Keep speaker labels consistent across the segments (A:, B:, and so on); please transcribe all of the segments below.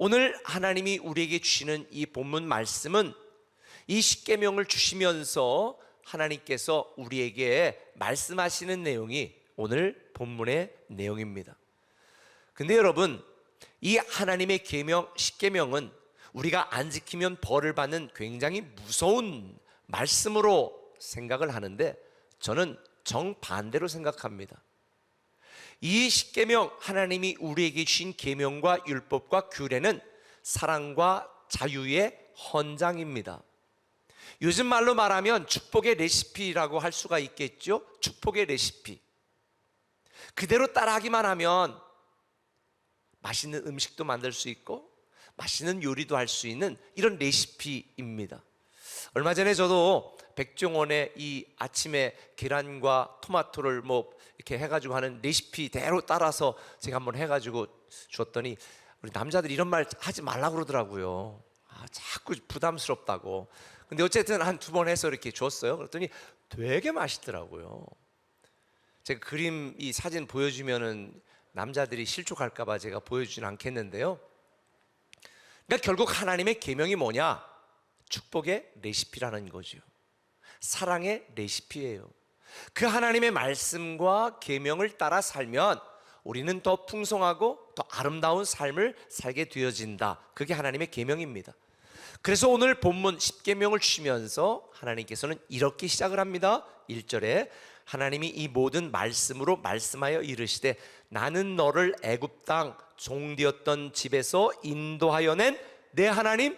A: 오늘 하나님이 우리에게 주시는 이 본문 말씀은 이 십계명을 주시면서 하나님께서 우리에게 말씀하시는 내용이 오늘 본문의 내용입니다. 근데 여러분, 이 하나님의 계명, 십계명은 우리가 안 지키면 벌을 받는 굉장히 무서운 말씀으로 생각을 하는데, 저는 정반대로 생각합니다. 이 십계명, 하나님이 우리에게 주신 계명과 율법과 규례는 사랑과 자유의 헌장입니다. 요즘 말로 말하면 축복의 레시피라고 할 수가 있겠죠. 축복의 레시피. 그대로 따라하기만 하면 맛있는 음식도 만들 수 있고 맛있는 요리도 할 수 있는 이런 레시피입니다. 얼마 전에 저도 백종원의 이 아침에 계란과 토마토를 이렇게 해가지고 하는 레시피대로 따라서 제가 한번 해가지고 줬더니 우리 남자들이 이런 말 하지 말라고 그러더라고요. 자꾸 부담스럽다고. 근데 어쨌든 한 2번 해서 이렇게 줬어요. 그랬더니 되게 맛있더라고요. 제가 그림, 이 사진 보여주면은 남자들이 실족할까봐 제가 보여주진 않겠는데요. 그러니까 결국 하나님의 계명이 뭐냐? 축복의 레시피라는 거죠. 사랑의 레시피예요. 그 하나님의 말씀과 계명을 따라 살면 우리는 더 풍성하고 더 아름다운 삶을 살게 되어진다. 그게 하나님의 계명입니다. 그래서 오늘 본문 십계명을 주시면서 하나님께서는 이렇게 시작을 합니다. 1절에 하나님이 이 모든 말씀으로 말씀하여 이르시되 나는 너를 애굽 땅 종되었던 집에서 인도하여 낸 내 하나님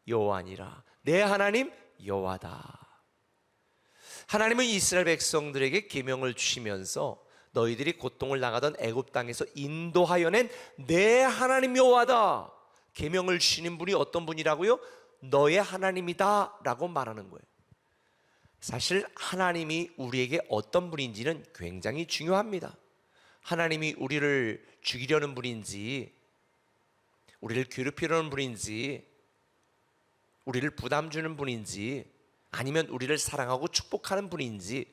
A: 여호와니라. 내 하나님 여호와다. 하나님은 이스라엘 백성들에게 계명을 주시면서 너희들이 고통을 당하던 애굽 땅에서 인도하여 낸 내 하나님 여호와다. 계명을 주시는 분이 어떤 분이라고요? 너의 하나님이다 라고 말하는 거예요. 사실 하나님이 우리에게 어떤 분인지는 굉장히 중요합니다. 하나님이 우리를 죽이려는 분인지, 우리를 괴롭히려는 분인지, 우리를 부담 주는 분인지, 아니면 우리를 사랑하고 축복하는 분인지,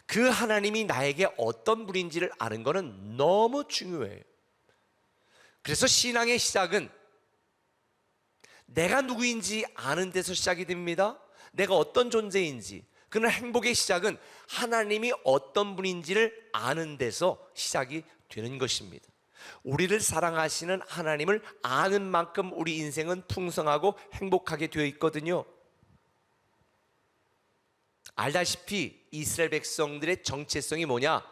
A: 그 하나님이 나에게 어떤 분인지를 아는 것은 너무 중요해요. 그래서 신앙의 시작은 내가 누구인지 아는 데서 시작이 됩니다. 내가 어떤 존재인지. 그러나 행복의 시작은 하나님이 어떤 분인지를 아는 데서 시작이 되는 것입니다. 우리를 사랑하시는 하나님을 아는 만큼 우리 인생은 풍성하고 행복하게 되어 있거든요. 알다시피 이스라엘 백성들의 정체성이 뭐냐?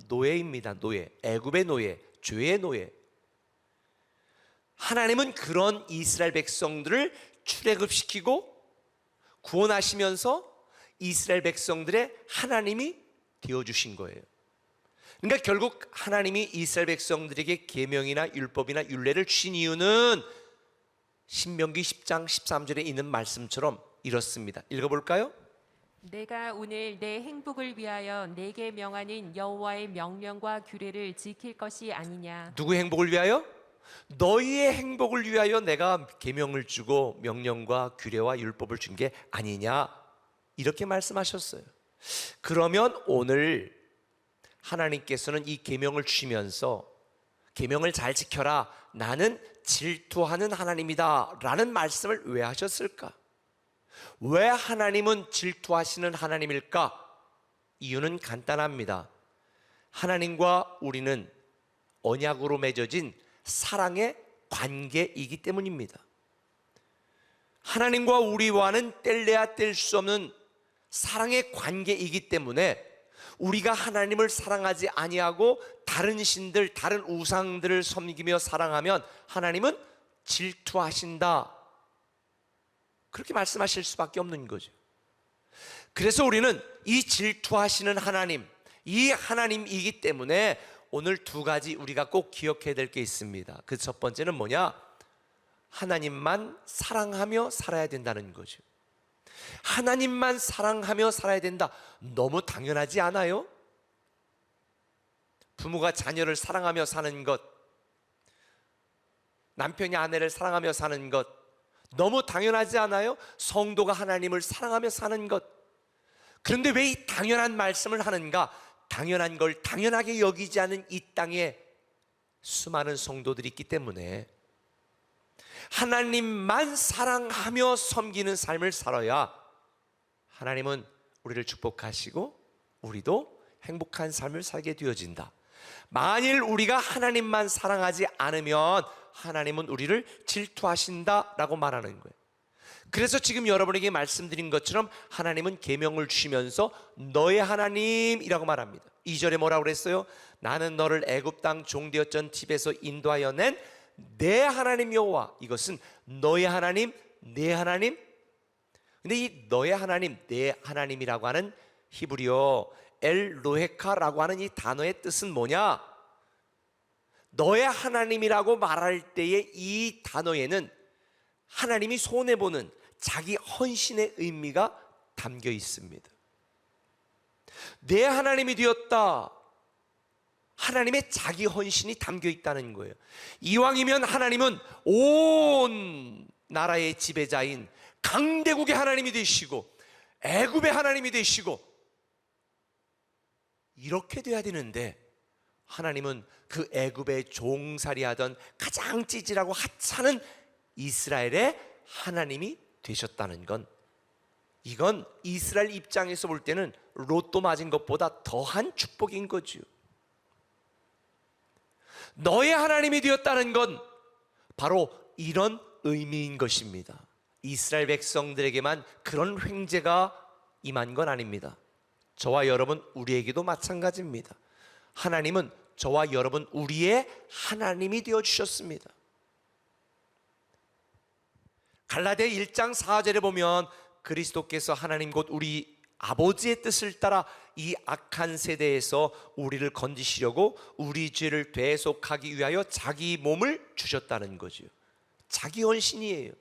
A: 노예입니다. 노예. 애굽의 노예, 죄의 노예. 하나님은 그런 이스라엘 백성들을 출애굽시키고 구원하시면서 이스라엘 백성들의 하나님이 되어주신 거예요. 그러니까 결국 하나님이 이스라엘 백성들에게 계명이나 율법이나 율례를 주신 이유는 신명기 10장 13절에 있는 말씀처럼 이렇습니다. 읽어볼까요?
B: 내가 오늘 내 행복을 위하여 내게 명하는 여호와의 명령과 규례를 지킬 것이 아니냐.
A: 누구의 행복을 위하여? 너희의 행복을 위하여 내가 계명을 주고 명령과 규례와 율법을 준 게 아니냐, 이렇게 말씀하셨어요. 그러면 오늘 하나님께서는 이 계명을 주시면서 계명을 잘 지켜라, 나는 질투하는 하나님이다 라는 말씀을 왜 하셨을까? 왜 하나님은 질투하시는 하나님일까? 이유는 간단합니다. 하나님과 우리는 언약으로 맺어진 사랑의 관계이기 때문입니다. 하나님과 우리와는 뗄래야 뗄 수 없는 사랑의 관계이기 때문에 우리가 하나님을 사랑하지 아니하고 다른 신들, 다른 우상들을 섬기며 사랑하면 하나님은 질투하신다, 그렇게 말씀하실 수밖에 없는 거죠. 그래서 우리는 이 질투하시는 하나님, 이 하나님이기 때문에 오늘 2가지 우리가 꼭 기억해야 될 게 있습니다. 그 첫 번째는 뭐냐? 하나님만 사랑하며 살아야 된다는 거죠. 하나님만 사랑하며 살아야 된다. 너무 당연하지 않아요? 부모가 자녀를 사랑하며 사는 것, 남편이 아내를 사랑하며 사는 것, 너무 당연하지 않아요? 성도가 하나님을 사랑하며 사는 것. 그런데 왜 이 당연한 말씀을 하는가? 당연한 걸 당연하게 여기지 않은 이 땅에 수많은 성도들이 있기 때문에, 하나님만 사랑하며 섬기는 삶을 살아야 하나님은 우리를 축복하시고 우리도 행복한 삶을 살게 되어진다. 만일 우리가 하나님만 사랑하지 않으면 하나님은 우리를 질투하신다라고 말하는 거예요. 그래서 지금 여러분에게 말씀드린 것처럼 하나님은 계명을 주시면서 너의 하나님이라고 말합니다. 2절에 뭐라고 그랬어요? 나는 너를 애굽 땅 종되었던 집에서 인도하여 낸 내 하나님 여호와. 이것은 너의 하나님, 내 하나님. 근데 이 너의 하나님, 내 하나님이라고 하는 히브리어 엘로헤카라고 하는 이 단어의 뜻은 뭐냐? 너의 하나님이라고 말할 때의 이 단어에는 하나님이 손해보는 자기 헌신의 의미가 담겨 있습니다. 내 하나님이 되었다. 하나님의 자기 헌신이 담겨 있다는 거예요. 이왕이면 하나님은 온 나라의 지배자인 강대국의 하나님이 되시고 애굽의 하나님이 되시고 이렇게 돼야 되는데 하나님은 그 애굽에 종살이하던 가장 찌질하고 하찮은 이스라엘의 하나님이 되셨다는 건, 이건 이스라엘 입장에서 볼 때는 로또 맞은 것보다 더한 축복인 거죠. 너의 하나님이 되었다는 건 바로 이런 의미인 것입니다. 이스라엘 백성들에게만 그런 횡재가 임한 건 아닙니다. 저와 여러분, 우리에게도 마찬가지입니다. 하나님은 저와 여러분 우리의 하나님이 되어주셨습니다. 갈라디아 1장 4절에 보면 그리스도께서 하나님 곧 우리 아버지의 뜻을 따라 이 악한 세대에서 우리를 건지시려고 우리 죄를 대속하기 위하여 자기 몸을 주셨다는 거죠. 자기 헌신이에요.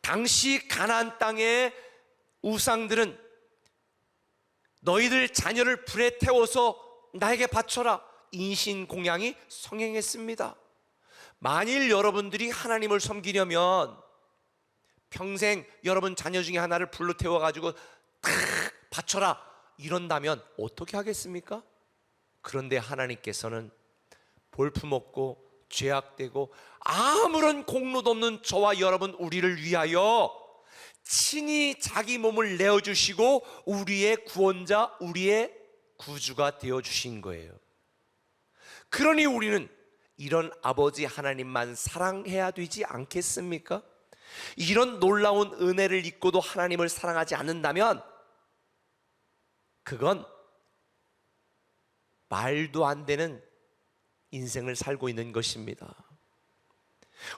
A: 당시 가나안 땅의 우상들은 너희들 자녀를 불에 태워서 나에게 바쳐라, 인신공양이 성행했습니다. 만일 여러분들이 하나님을 섬기려면 평생 여러분 자녀 중에 하나를 불로 태워가지고 탁 바쳐라 이런다면 어떻게 하겠습니까? 그런데 하나님께서는 볼품없고 죄악되고 아무런 공로도 없는 저와 여러분 우리를 위하여 친히 자기 몸을 내어주시고 우리의 구원자, 우리의 구주가 되어주신 거예요. 그러니 우리는 이런 아버지 하나님만 사랑해야 되지 않겠습니까? 이런 놀라운 은혜를 입고도 하나님을 사랑하지 않는다면 그건 말도 안 되는 인생을 살고 있는 것입니다.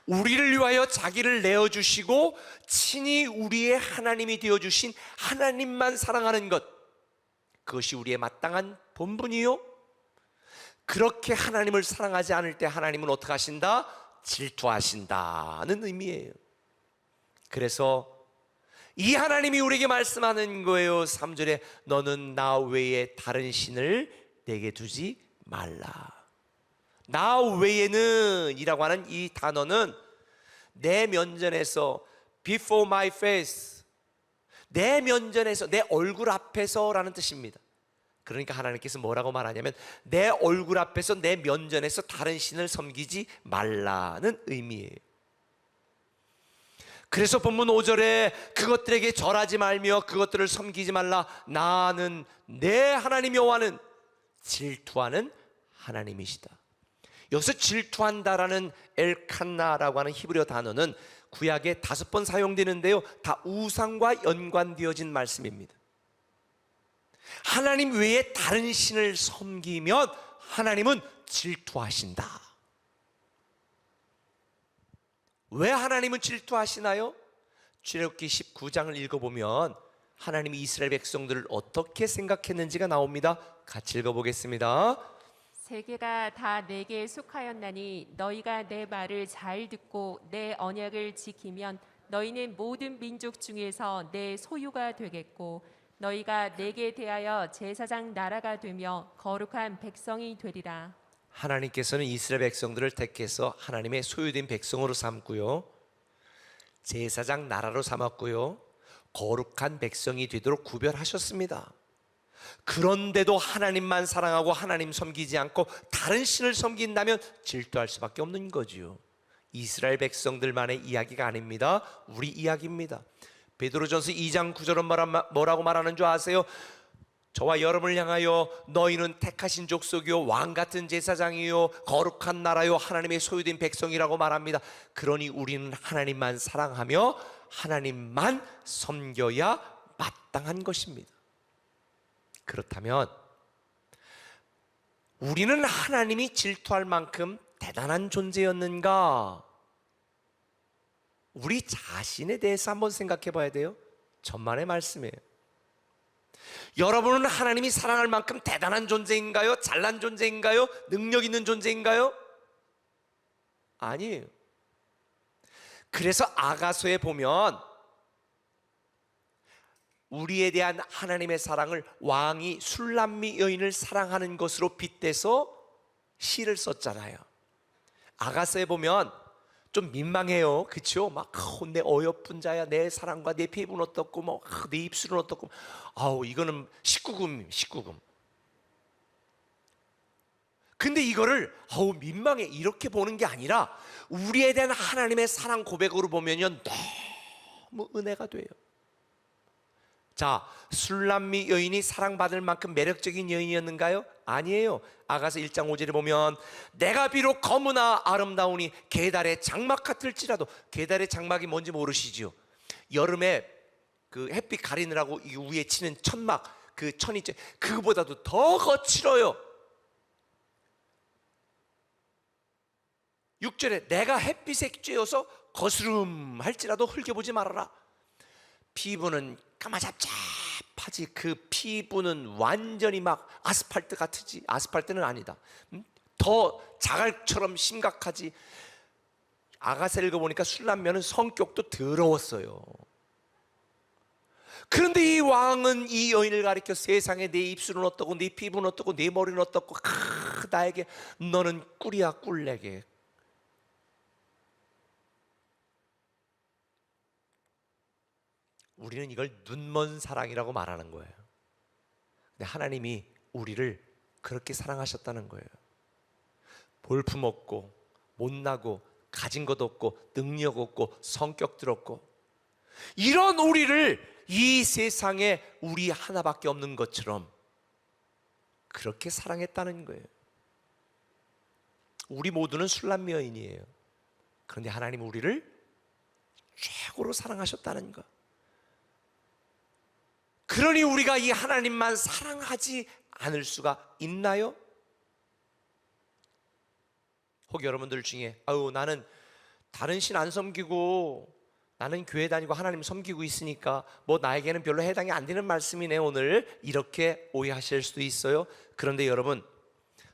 A: 우리를 위하여 자기를 내어주시고 친히 우리의 하나님이 되어주신 하나님만 사랑하는 것, 그것이 우리의 마땅한 본분이요. 그렇게 하나님을 사랑하지 않을 때 하나님은 어떻게 하신다? 질투하신다는 의미예요. 그래서 이 하나님이 우리에게 말씀하는 거예요. 3절에 너는 나 외에 다른 신을 내게 두지 말라. 나 외에는 이라고 하는 이 단어는 내 면전에서, before my face, 내 면전에서, 내 얼굴 앞에서 라는 뜻입니다. 그러니까 하나님께서 뭐라고 말하냐면 내 얼굴 앞에서, 내 면전에서 다른 신을 섬기지 말라는 의미예요. 그래서 본문 5절에 그것들에게 절하지 말며 그것들을 섬기지 말라. 나는 내 하나님 여호와는 질투하는 하나님이시다. 여기서 질투한다라는 엘칸나라고 하는 히브리어 단어는 구약에 5번 사용되는데요, 다 우상과 연관되어진 말씀입니다. 하나님 외에 다른 신을 섬기면 하나님은 질투하신다. 왜 하나님은 질투하시나요? 출애굽기 19장을 읽어보면 하나님이 이스라엘 백성들을 어떻게 생각했는지가 나옵니다. 같이 읽어보겠습니다.
B: 세계가 다 내게 속하였나니 너희가 내 말을 잘 듣고 내 언약을 지키면 너희는 모든 민족 중에서 내 소유가 되겠고 너희가 내게 대하여 제사장 나라가 되며 거룩한 백성이 되리라.
A: 하나님께서는 이스라엘 백성들을 택해서 하나님의 소유된 백성으로 삼고요, 제사장 나라로 삼았고요, 거룩한 백성이 되도록 구별하셨습니다. 그런데도 하나님만 사랑하고 하나님 섬기지 않고 다른 신을 섬긴다면 질투할 수밖에 없는 거지요. 이스라엘 백성들만의 이야기가 아닙니다. 우리 이야기입니다. 베드로전서 2장 9절은 뭐라고 말하는 줄 아세요? 저와 여러분을 향하여 너희는 택하신 족속이요 왕같은 제사장이요 거룩한 나라요 하나님의 소유된 백성이라고 말합니다. 그러니 우리는 하나님만 사랑하며 하나님만 섬겨야 마땅한 것입니다. 그렇다면 우리는 하나님이 질투할 만큼 대단한 존재였는가? 우리 자신에 대해서 한번 생각해 봐야 돼요. 천만의 말씀이에요. 여러분은 하나님이 사랑할 만큼 대단한 존재인가요? 잘난 존재인가요? 능력 있는 존재인가요? 아니에요. 그래서 아가서에 보면 우리에 대한 하나님의 사랑을 왕이 술람미 여인을 사랑하는 것으로 빗대서 시를 썼잖아요. 아가서에 보면 좀 민망해요. 그렇죠? 막 내 어여쁜 자야, 내 사랑과 내 피부는 어떻고 내 입술은 어떻고, 이거는 19금. 근데 이거를 민망해 이렇게 보는 게 아니라 우리에 대한 하나님의 사랑 고백으로 보면요 너무 은혜가 돼요. 자, 술람미 여인이 사랑받을 만큼 매력적인 여인이었는가요? 아니에요. 아가서 1장 5절에 보면 내가 비록 검으나 아름다우니 게달의 장막 같을지라도, 게달의 장막이 뭔지 모르시죠? 여름에 그 햇빛 가리느라고 이 위에 치는 천막, 그 천이죠. 그거보다도 더 거칠어요. 6절에 내가 햇빛에 쬐어서 거스름할지라도 흘겨보지 말아라. 피부는 까마잡잡하지 그 피부는 완전히 막 아스팔트 같으지. 아스팔트는 아니다. 더 자갈처럼 심각하지. 아가서 읽어보니까 술람면은 성격도 더러웠어요. 그런데 이 왕은 이 여인을 가리켜 세상에 내 입술은 어떻고 내 피부는 어떻고 내 머리는 어떻고 나에게 너는 꿀이야 꿀내게. 우리는 이걸 눈먼 사랑이라고 말하는 거예요. 근데 하나님이 우리를 그렇게 사랑하셨다는 거예요. 볼품 없고 못나고 가진 것 없고 능력 없고 성격들 없고 이런 우리를 이 세상에 우리 하나밖에 없는 것처럼 그렇게 사랑했다는 거예요. 우리 모두는 술람미 여인이에요. 그런데 하나님 우리를 최고로 사랑하셨다는 것. 그러니 우리가 이 하나님만 사랑하지 않을 수가 있나요? 혹 여러분들 중에 나는 다른 신 안 섬기고 나는 교회 다니고 하나님 섬기고 있으니까 뭐 나에게는 별로 해당이 안 되는 말씀이네 오늘, 이렇게 오해하실 수도 있어요. 그런데 여러분,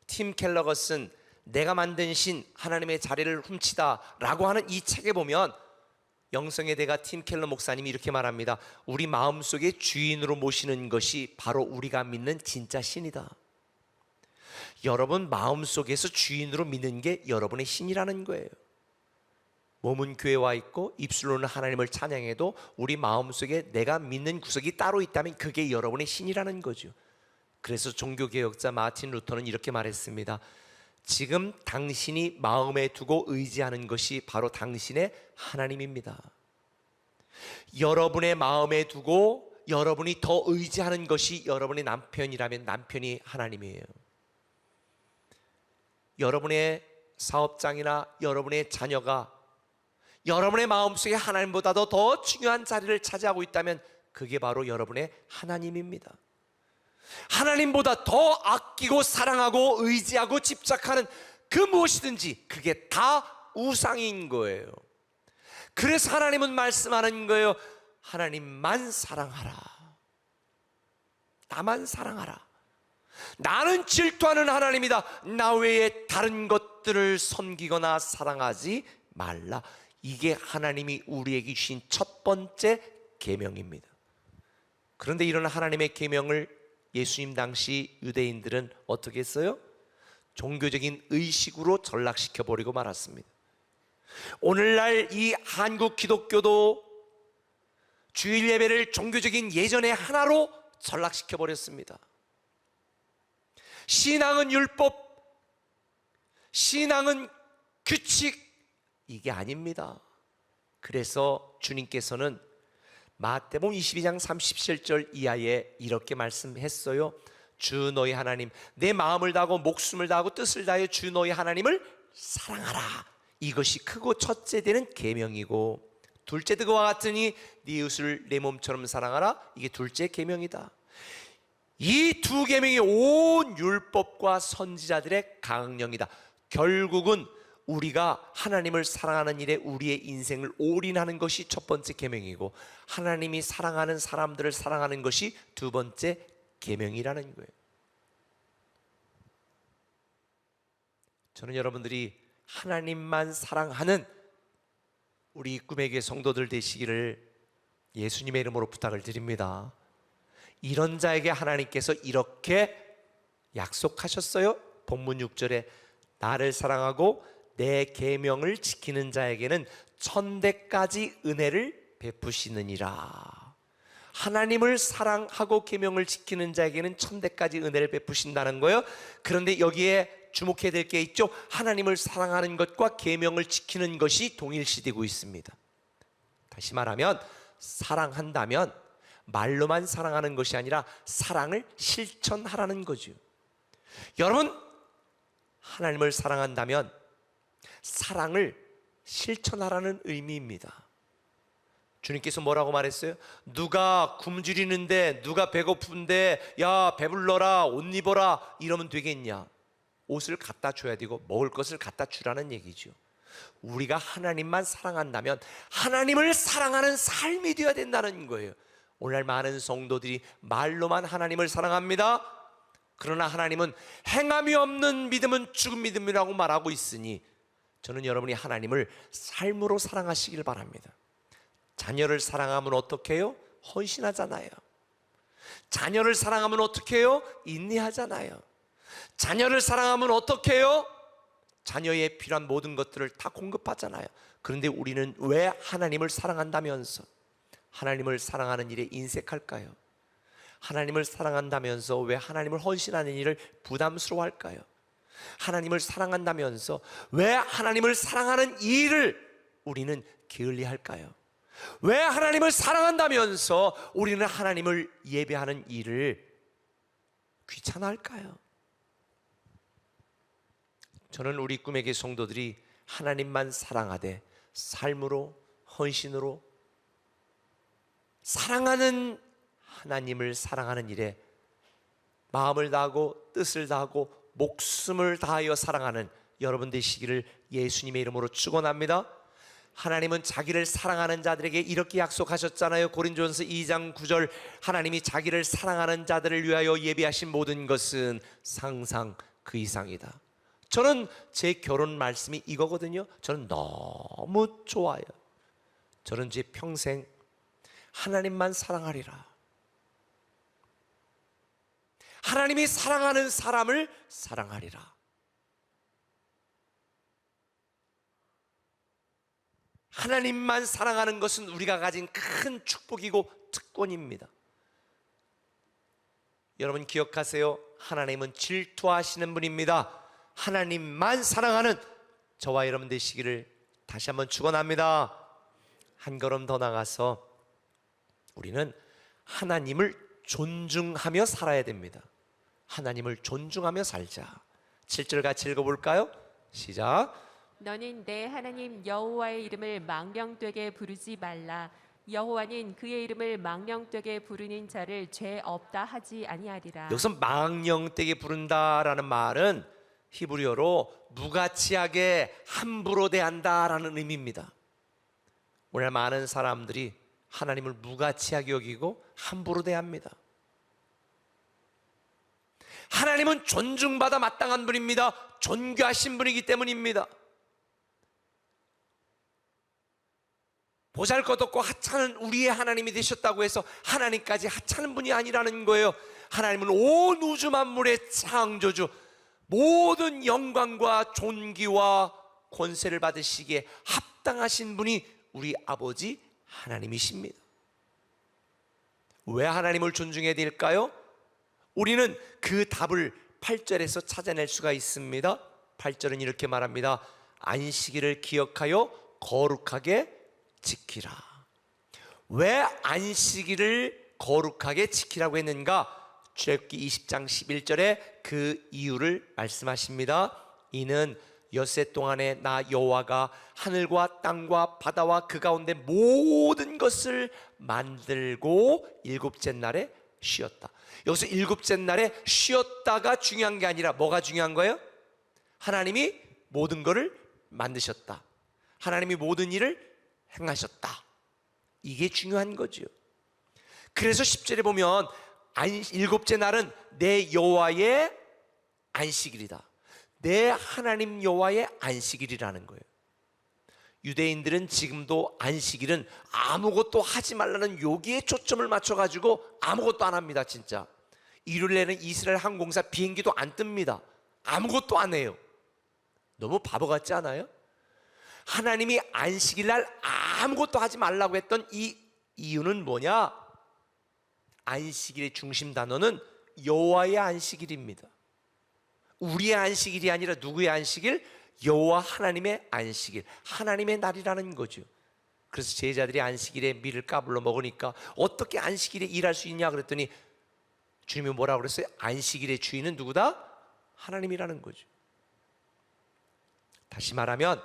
A: 팀 켈러거 쓴 내가 만든 신 하나님의 자리를 훔치다 라고 하는 이 책에 보면 영성의 대가 팀 켈러 목사님이 이렇게 말합니다. 우리 마음속에 주인으로 모시는 것이 바로 우리가 믿는 진짜 신이다. 여러분 마음속에서 주인으로 믿는 게 여러분의 신이라는 거예요. 몸은 교회에 와 있고 입술로는 하나님을 찬양해도 우리 마음속에 내가 믿는 구석이 따로 있다면 그게 여러분의 신이라는 거죠. 그래서 종교개혁자 마틴 루터는 이렇게 말했습니다. 지금 당신이 마음에 두고 의지하는 것이 바로 당신의 하나님입니다. 여러분의 마음에 두고 여러분이 더 의지하는 것이 여러분의 남편이라면 남편이 하나님이에요. 여러분의 사업장이나 여러분의 자녀가 여러분의 마음속에 하나님보다도 더 중요한 자리를 차지하고 있다면 그게 바로 여러분의 하나님입니다. 하나님보다 더 아끼고 사랑하고 의지하고 집착하는 그 무엇이든지 그게 다 우상인 거예요. 그래서 하나님은 말씀하는 거예요. 하나님만 사랑하라. 나만 사랑하라. 나는 질투하는 하나님이다. 나 외에 다른 것들을 섬기거나 사랑하지 말라. 이게 하나님이 우리에게 주신 첫 번째 계명입니다. 그런데 이런 하나님의 계명을 예수님 당시 유대인들은 어떻게 했어요? 종교적인 의식으로 전락시켜 버리고 말았습니다. 오늘날 이 한국 기독교도 주일 예배를 종교적인 예전의 하나로 전락시켜 버렸습니다. 신앙은 율법, 신앙은 규칙, 이게 아닙니다. 그래서 주님께서는 마태복음 22장 37절 이하에 이렇게 말씀했어요. 주 너희 하나님, 내 마음을 다하고 목숨을 다하고 뜻을 다하여 주 너희 하나님을 사랑하라. 이것이 크고 첫째 되는 계명이고, 둘째도 그와 같으니 네 이웃을 내 몸처럼 사랑하라. 이게 둘째 계명이다. 이 두 계명이 온 율법과 선지자들의 강령이다. 결국은 우리가 하나님을 사랑하는 일에 우리의 인생을 올인하는 것이 첫 번째 계명이고, 하나님이 사랑하는 사람들을 사랑하는 것이 두 번째 계명이라는 거예요. 저는 여러분들이 하나님만 사랑하는 우리 꿈의 교회 성도들 되시기를 예수님의 이름으로 부탁을 드립니다. 이런 자에게 하나님께서 이렇게 약속하셨어요. 본문 6절에 나를 사랑하고 내 계명을 지키는 자에게는 천대까지 은혜를 베푸시느니라. 하나님을 사랑하고 계명을 지키는 자에게는 천대까지 은혜를 베푸신다는 거예요. 그런데 여기에 주목해야 될 게 있죠. 하나님을 사랑하는 것과 계명을 지키는 것이 동일시되고 있습니다. 다시 말하면 사랑한다면 말로만 사랑하는 것이 아니라 사랑을 실천하라는 거죠. 여러분, 하나님을 사랑한다면 사랑을 실천하라는 의미입니다. 주님께서 뭐라고 말했어요? 누가 굶주리는데, 누가 배고픈데 야 배불러라, 옷 입어라 이러면 되겠냐? 옷을 갖다 줘야 되고 먹을 것을 갖다 주라는 얘기죠. 우리가 하나님만 사랑한다면 하나님을 사랑하는 삶이 되어야 된다는 거예요. 오늘 많은 성도들이 말로만 하나님을 사랑합니다. 그러나 하나님은 행함이 없는 믿음은 죽은 믿음이라고 말하고 있으니, 저는 여러분이 하나님을 삶으로 사랑하시길 바랍니다. 자녀를 사랑하면 어떻게 해요? 헌신하잖아요. 자녀를 사랑하면 어떻게 해요? 인내하잖아요. 자녀를 사랑하면 어떻게 해요? 자녀의 필요한 모든 것들을 다 공급하잖아요. 그런데 우리는 왜 하나님을 사랑한다면서 하나님을 사랑하는 일에 인색할까요? 하나님을 사랑한다면서 왜 하나님을 헌신하는 일을 부담스러워할까요? 하나님을 사랑한다면서 왜 하나님을 사랑하는 일을 우리는 게을리할까요? 왜 하나님을 사랑한다면서 우리는 하나님을 예배하는 일을 귀찮아할까요? 저는 우리 꿈의 교회 성도들이 하나님만 사랑하되 삶으로, 헌신으로 사랑하는 하나님을 사랑하는 일에 마음을 다하고 뜻을 다하고 목숨을 다하여 사랑하는 여러분 되시기를 예수님의 이름으로 축원합니다. 하나님은 자기를 사랑하는 자들에게 이렇게 약속하셨잖아요. 고린도전서 2장 9절, 하나님이 자기를 사랑하는 자들을 위하여 예비하신 모든 것은 상상 그 이상이다. 저는 제 결혼 말씀이 이거거든요. 저는 너무 좋아요. 저는 제 평생 하나님만 사랑하리라. 하나님이 사랑하는 사람을 사랑하리라. 하나님만 사랑하는 것은 우리가 가진 큰 축복이고 특권입니다. 여러분 기억하세요. 하나님은 질투하시는 분입니다. 하나님만 사랑하는 저와 여러분 되시기를 다시 한번 축원합니다. 한 걸음 더 나가서 우리는 하나님을 존중하며 살아야 됩니다. 하나님을 존중하며 살자. 7절 같이 읽어볼까요? 시작.
B: 너는 내 하나님 여호와의 이름을 망령되게 부르지 말라. 여호와는 그의 이름을 망령되게 부르는 자를 죄 없다 하지 아니하리라.
A: 여기서 망령되게 부른다라는 말은 히브리어로 무가치하게 함부로 대한다라는 의미입니다. 오늘 많은 사람들이 하나님을 무가치하게 여기고 함부로 대합니다. 하나님은 존중받아 마땅한 분입니다. 존귀하신 분이기 때문입니다. 보잘것없고 하찮은 우리의 하나님이 되셨다고 해서 하나님까지 하찮은 분이 아니라는 거예요. 하나님은 온 우주 만물의 창조주, 모든 영광과 존귀와 권세를 받으시기에 합당하신 분이 우리 아버지 하나님이십니다. 왜 하나님을 존중해야 될까요? 우리는 그 답을 8절에서 찾아낼 수가 있습니다. 8절은 이렇게 말합니다. 안식일을 기억하여 거룩하게 지키라. 왜 안식일을 거룩하게 지키라고 했는가? 출애굽기 20장 11절에 그 이유를 말씀하십니다. 이는 엿새 동안에 나 여호와가 하늘과 땅과 바다와 그 가운데 모든 것을 만들고 일곱째 날에 쉬었다. 여기서 일곱째 날에 쉬었다가 중요한 게 아니라 뭐가 중요한 거예요? 하나님이 모든 것을 만드셨다. 하나님이 모든 일을 행하셨다. 이게 중요한 거죠. 그래서 10절에 보면 일곱째 날은 내 여호와의 안식일이다. 내 하나님 여호와의 안식일이라는 거예요. 유대인들은 지금도 안식일은 아무것도 하지 말라는 여기에 초점을 맞춰가지고 아무것도 안 합니다. 진짜 일요일에는 이스라엘 항공사 비행기도 안 뜹니다. 아무것도 안 해요. 너무 바보 같지 않아요? 하나님이 안식일날 아무것도 하지 말라고 했던 이 이유는 뭐냐? 안식일의 중심 단어는 여호와의 안식일입니다. 우리의 안식일이 아니라 누구의 안식일? 여호와 하나님의 안식일, 하나님의 날이라는 거죠. 그래서 제자들이 안식일에 밀을 까불러 먹으니까 어떻게 안식일에 일할 수 있냐 그랬더니 주님이 뭐라고 그랬어요? 안식일의 주인은 누구다? 하나님이라는 거죠. 다시 말하면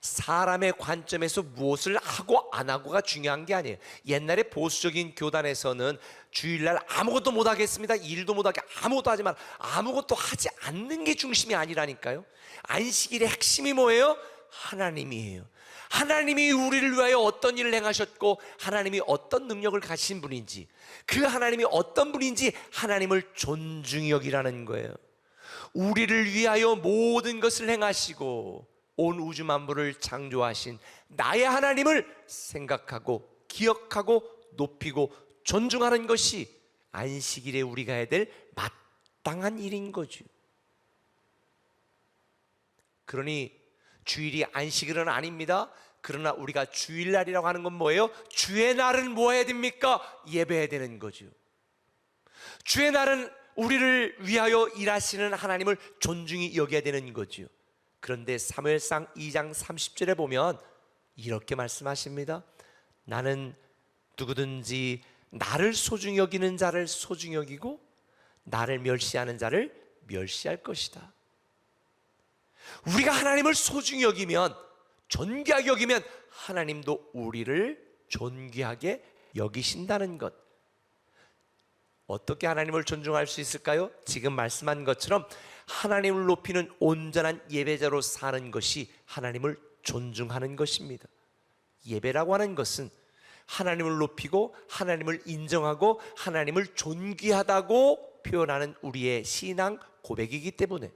A: 사람의 관점에서 무엇을 하고 안 하고가 중요한 게 아니에요. 옛날에 보수적인 교단에서는 주일날 아무것도 못 하겠습니다, 일도 못 하게, 아무것도 하지 말, 아무것도 하지 않는 게 중심이 아니라니까요. 안식일의 핵심이 뭐예요? 하나님이에요. 하나님이 우리를 위하여 어떤 일을 행하셨고 하나님이 어떤 능력을 가진 분인지, 그 하나님이 어떤 분인지 하나님을 존중히 여기라는 거예요. 우리를 위하여 모든 것을 행하시고 온 우주 만물을 창조하신 나의 하나님을 생각하고 기억하고 높이고 존중하는 것이 안식일에 우리가 해야 될 마땅한 일인 거죠. 그러니 주일이 안식일은 아닙니다. 그러나 우리가 주일날이라고 하는 건 뭐예요? 주의 날은 뭐 해야 됩니까? 예배해야 되는 거죠. 주의 날은 우리를 위하여 일하시는 하나님을 존중히 여겨야 되는 거죠. 그런데 사무엘상 2장 30절에 보면 이렇게 말씀하십니다. 나는 누구든지 나를 소중히 여기는 자를 소중히 여기고 나를 멸시하는 자를 멸시할 것이다. 우리가 하나님을 소중히 여기면, 존귀하게 여기면 하나님도 우리를 존귀하게 여기신다는 것. 어떻게 하나님을 존중할 수 있을까요? 지금 말씀한 것처럼 하나님을 높이는 온전한 예배자로 사는 것이 하나님을 존중하는 것입니다. 예배라고 하는 것은 하나님을 높이고 하나님을 인정하고 하나님을 존귀하다고 표현하는 우리의 신앙 고백이기 때문에,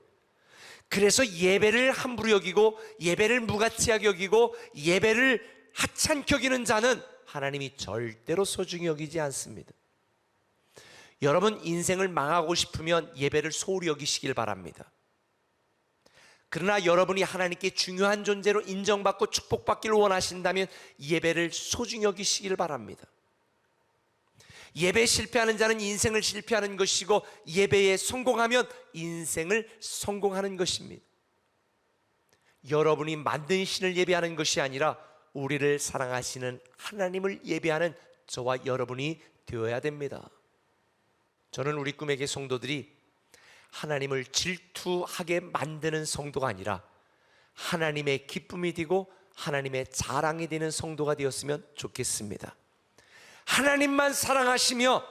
A: 그래서 예배를 함부로 여기고 예배를 무가치하게 여기고 예배를 하찮게 여기는 자는 하나님이 절대로 소중히 여기지 않습니다. 여러분 인생을 망하고 싶으면 예배를 소홀히 여기시길 바랍니다. 그러나 여러분이 하나님께 중요한 존재로 인정받고 축복받기를 원하신다면 예배를 소중히 여기시길 바랍니다. 예배에 실패하는 자는 인생을 실패하는 것이고 예배에 성공하면 인생을 성공하는 것입니다. 여러분이 만든 신을 예배하는 것이 아니라 우리를 사랑하시는 하나님을 예배하는 저와 여러분이 되어야 됩니다. 저는 우리 꿈에게 성도들이 하나님을 질투하게 만드는 성도가 아니라 하나님의 기쁨이 되고 하나님의 자랑이 되는 성도가 되었으면 좋겠습니다. 하나님만 사랑하시며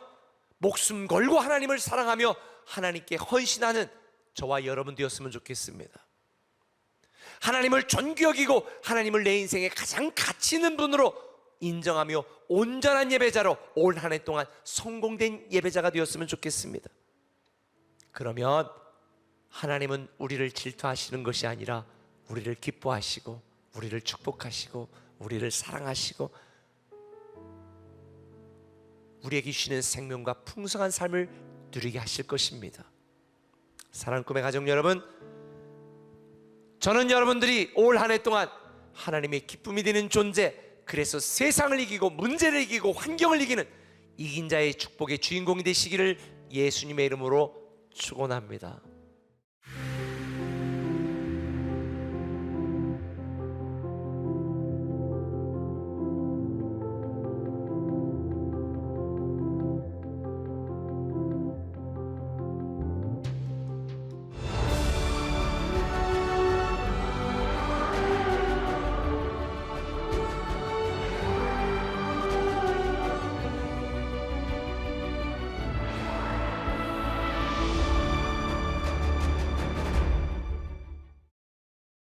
A: 목숨 걸고 하나님을 사랑하며 하나님께 헌신하는 저와 여러분 되었으면 좋겠습니다. 하나님을 존귀 여기고 하나님을 내 인생에 가장 가치 있는 분으로 인정하며 온전한 예배자로 올 한 해 동안 성공된 예배자가 되었으면 좋겠습니다. 그러면 하나님은 우리를 질투하시는 것이 아니라 우리를 기뻐하시고 우리를 축복하시고 우리를 사랑하시고 우리에게 주시는 생명과 풍성한 삶을 누리게 하실 것입니다. 사랑하는 꿈의 가족 여러분, 저는 여러분들이 올 한 해 동안 하나님의 기쁨이 되는 존재, 그래서 세상을 이기고 문제를 이기고 환경을 이기는 이긴 자의 축복의 주인공이 되시기를 예수님의 이름으로 축원합니다.